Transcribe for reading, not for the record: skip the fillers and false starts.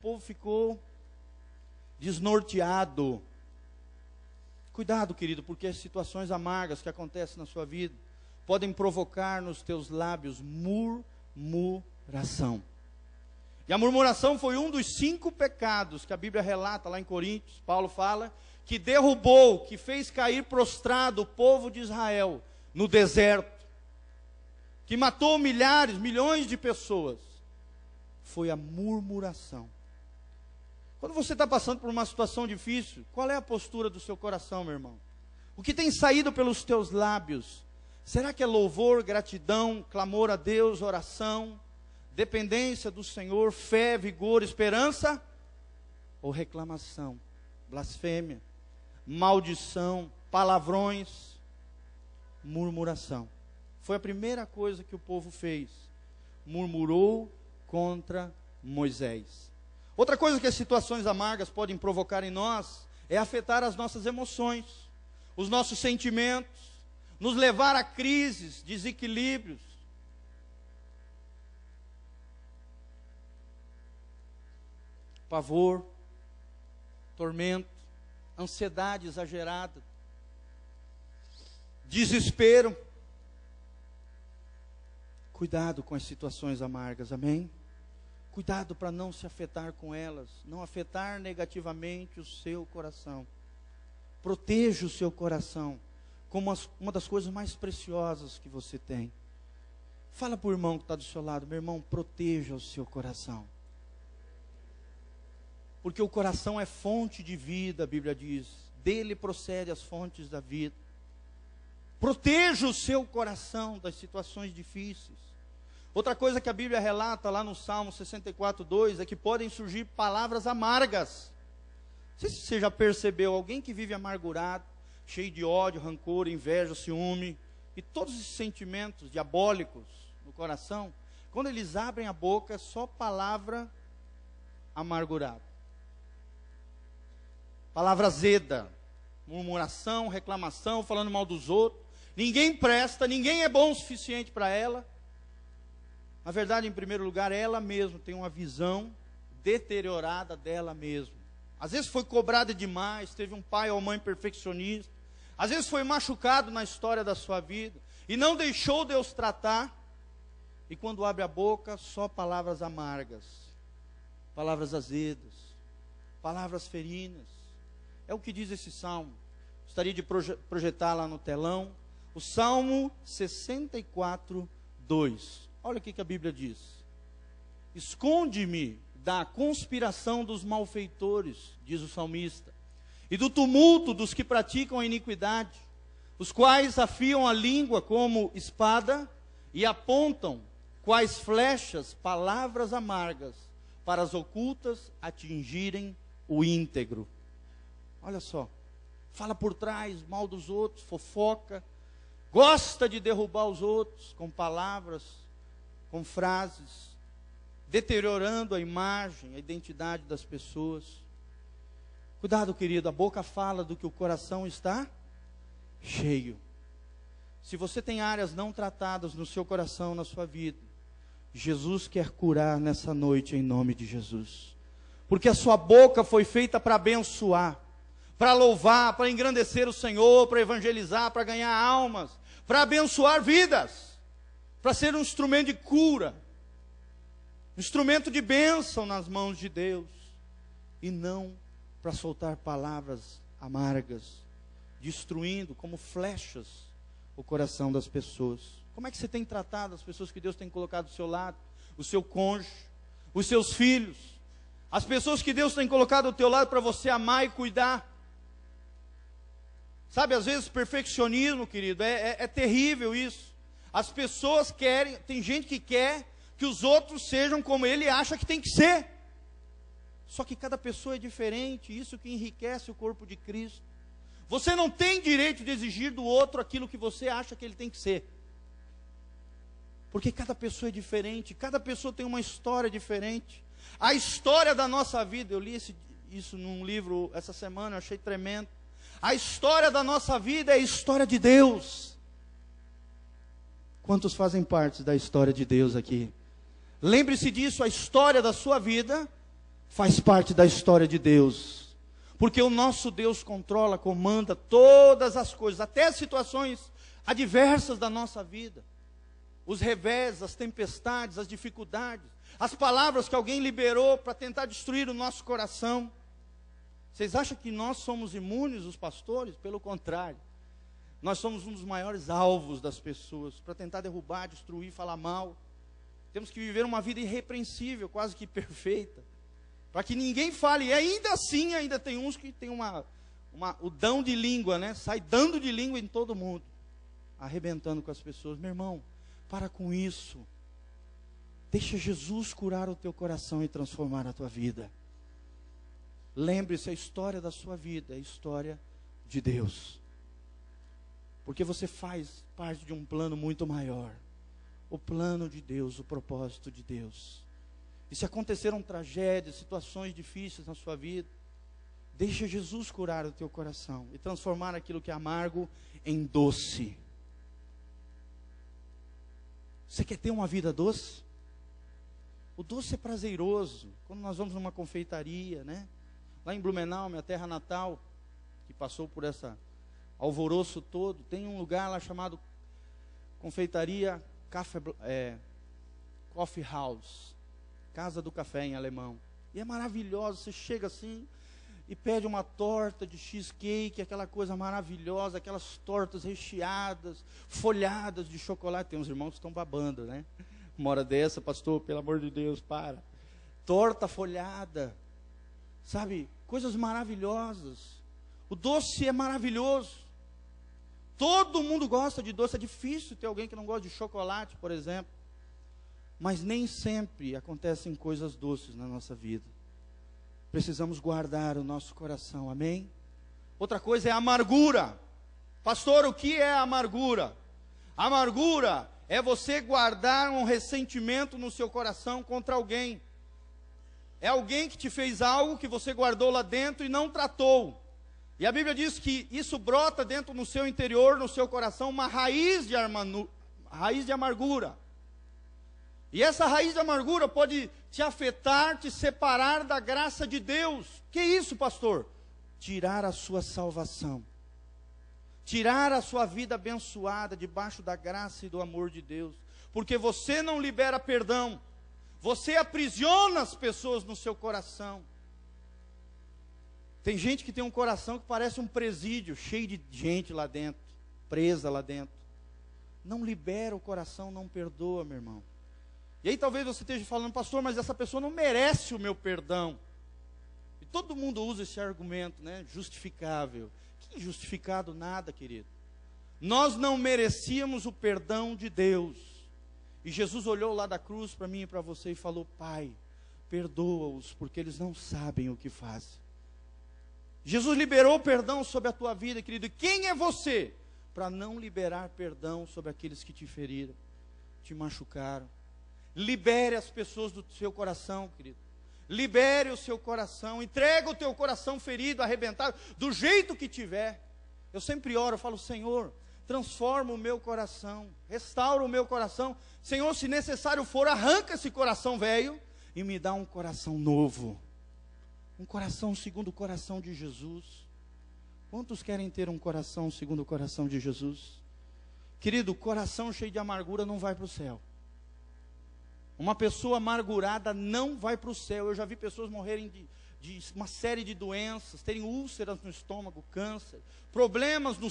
povo ficou desnorteado. Cuidado, querido, porque as situações amargas que acontecem na sua vida podem provocar nos teus lábios murmuração. E a murmuração foi um dos 5 pecados que a Bíblia relata lá em Coríntios. Paulo fala que derrubou, que fez cair prostrado o povo de Israel no deserto, que matou milhões de pessoas. Foi a murmuração. Quando você está passando por uma situação difícil, qual é a postura do seu coração, meu irmão? O que tem saído pelos teus lábios? Será que é louvor, gratidão, clamor a Deus, oração, dependência do Senhor, fé, vigor, esperança? Ou reclamação, blasfêmia, maldição, palavrões, murmuração? Foi a primeira coisa que o povo fez. Murmurou contra Moisés. Outra coisa que as situações amargas podem provocar em nós é afetar as nossas emoções, os nossos sentimentos, nos levar a crises, desequilíbrios. Pavor, tormento, ansiedade exagerada, desespero. Cuidado com as situações amargas, amém? Cuidado para não se afetar com elas, não afetar negativamente o seu coração. Proteja o seu coração como uma das coisas mais preciosas que você tem. Fala para o irmão que está do seu lado: meu irmão, proteja o seu coração. Porque o coração é fonte de vida, a Bíblia diz. Dele procede as fontes da vida. Proteja o seu coração das situações difíceis. Outra coisa que a Bíblia relata lá no Salmo 64:2 é que podem surgir palavras amargas. Não sei se você já percebeu, alguém que vive amargurado, cheio de ódio, rancor, inveja, ciúme, e todos esses sentimentos diabólicos no coração, quando eles abrem a boca, é só palavra amargurada. Palavra azeda, murmuração, reclamação, falando mal dos outros. Ninguém presta, ninguém é bom o suficiente para ela. Na verdade, em primeiro lugar, ela mesma tem uma visão deteriorada dela mesma. Às vezes foi cobrada demais, teve um pai ou mãe perfeccionista. Às vezes foi machucado na história da sua vida e não deixou Deus tratar. E quando abre a boca, só palavras amargas, palavras azedas, palavras ferinas. É o que diz esse salmo. Gostaria de projetar lá no telão. O Salmo 64:2. Olha o que a Bíblia diz: esconde-me da conspiração dos malfeitores, diz o salmista, e do tumulto dos que praticam a iniquidade, os quais afiam a língua como espada e apontam quais flechas palavras amargas para as ocultas atingirem o íntegro. Olha só, fala por trás mal dos outros, fofoca, gosta de derrubar os outros com palavras, com frases, deteriorando a imagem, a identidade das pessoas. Cuidado, querido, a boca fala do que o coração está cheio. Se você tem áreas não tratadas no seu coração, na sua vida, Jesus quer curar nessa noite em nome de Jesus. Porque a sua boca foi feita para abençoar, para louvar, para engrandecer o Senhor, para evangelizar, para ganhar almas, para abençoar vidas, para ser um instrumento de cura, um instrumento de bênção nas mãos de Deus, e não para soltar palavras amargas, destruindo como flechas o coração das pessoas. Como é que você tem tratado as pessoas que Deus tem colocado do seu lado? O seu cônjuge, os seus filhos, as pessoas que Deus tem colocado do teu lado para você amar e cuidar. Sabe, às vezes perfeccionismo, querido, é terrível isso. As pessoas querem, tem gente que quer que os outros sejam como ele acha que tem que ser. Só que cada pessoa é diferente, isso que enriquece o corpo de Cristo. Você não tem direito de exigir do outro aquilo que você acha que ele tem que ser. Porque cada pessoa é diferente, cada pessoa tem uma história diferente. A história da nossa vida, eu li isso num livro essa semana, eu achei tremendo. A história da nossa vida é a história de Deus. Quantos fazem parte da história de Deus aqui? Lembre-se disso, a história da sua vida faz parte da história de Deus. Porque o nosso Deus controla, comanda todas as coisas, até as situações adversas da nossa vida. Os revés, as tempestades, as dificuldades, as palavras que alguém liberou para tentar destruir o nosso coração. Vocês acham que nós somos imunes, os pastores? Pelo contrário. Nós somos um dos maiores alvos das pessoas, para tentar derrubar, destruir, falar mal. Temos que viver uma vida irrepreensível, quase que perfeita, para que ninguém fale. E ainda assim, ainda tem uns que tem o dão de língua, né? Sai dando de língua em todo mundo, arrebentando com as pessoas. Meu irmão, para com isso. Deixa Jesus curar o teu coração e transformar a tua vida. Lembre-se, a história da sua vida é a história de Deus. Porque você faz parte de um plano muito maior. O plano de Deus, o propósito de Deus. E se aconteceram tragédias, situações difíceis na sua vida, deixa Jesus curar o teu coração e transformar aquilo que é amargo em doce. Você quer ter uma vida doce? O doce é prazeroso. Quando nós vamos numa confeitaria, né? Lá em Blumenau, minha terra natal, que passou por essa alvoroço todo, tem um lugar lá chamado confeitaria Coffee House, casa do café em alemão. E é maravilhoso. Você chega assim e pede uma torta de cheesecake, aquela coisa maravilhosa, aquelas tortas recheadas, folhadas de chocolate. Tem uns irmãos que estão babando, né? Uma hora dessa, pastor, pelo amor de Deus, para. Torta folhada, sabe? Coisas maravilhosas. O doce é maravilhoso. Todo mundo gosta de doce. É difícil ter alguém que não gosta de chocolate, por exemplo. Mas nem sempre acontecem coisas doces na nossa vida. Precisamos guardar o nosso coração, amém? Outra coisa é a amargura. Pastor, o que é a amargura? A amargura é você guardar um ressentimento no seu coração contra alguém. É alguém que te fez algo que você guardou lá dentro e não tratou. E a Bíblia diz que isso brota dentro no seu interior, no seu coração, uma raiz de amargura. E essa raiz de amargura pode te afetar, te separar da graça de Deus. Que isso, pastor? Tirar a sua salvação. Tirar a sua vida abençoada debaixo da graça e do amor de Deus. Porque você não libera perdão. Você aprisiona as pessoas no seu coração. Tem gente que tem um coração que parece um presídio, cheio de gente lá dentro, presa lá dentro. Não libera o coração, não perdoa, meu irmão. E aí talvez você esteja falando, pastor, mas essa pessoa não merece o meu perdão. E todo mundo usa esse argumento, né? Justificável. Que justificado nada, querido. Nós não merecíamos o perdão de Deus. E Jesus olhou lá da cruz para mim e para você e falou, Pai, perdoa-os, porque eles não sabem o que fazem. Jesus liberou perdão sobre a tua vida, querido. E quem é você para não liberar perdão sobre aqueles que te feriram, te machucaram? Libere as pessoas do seu coração, querido. Libere o seu coração. Entrega o teu coração ferido, arrebentado, do jeito que tiver. Eu sempre oro, eu falo, Senhor, transforma o meu coração, restaura o meu coração. Senhor, se necessário for, arranca esse coração velho e me dá um coração novo. Um coração segundo o coração de Jesus. Quantos querem ter um coração segundo o coração de Jesus? Querido, coração cheio de amargura não vai para o céu. Uma pessoa amargurada não vai para o céu. Eu já vi pessoas morrerem de uma série de doenças, terem úlceras no estômago, câncer, problemas no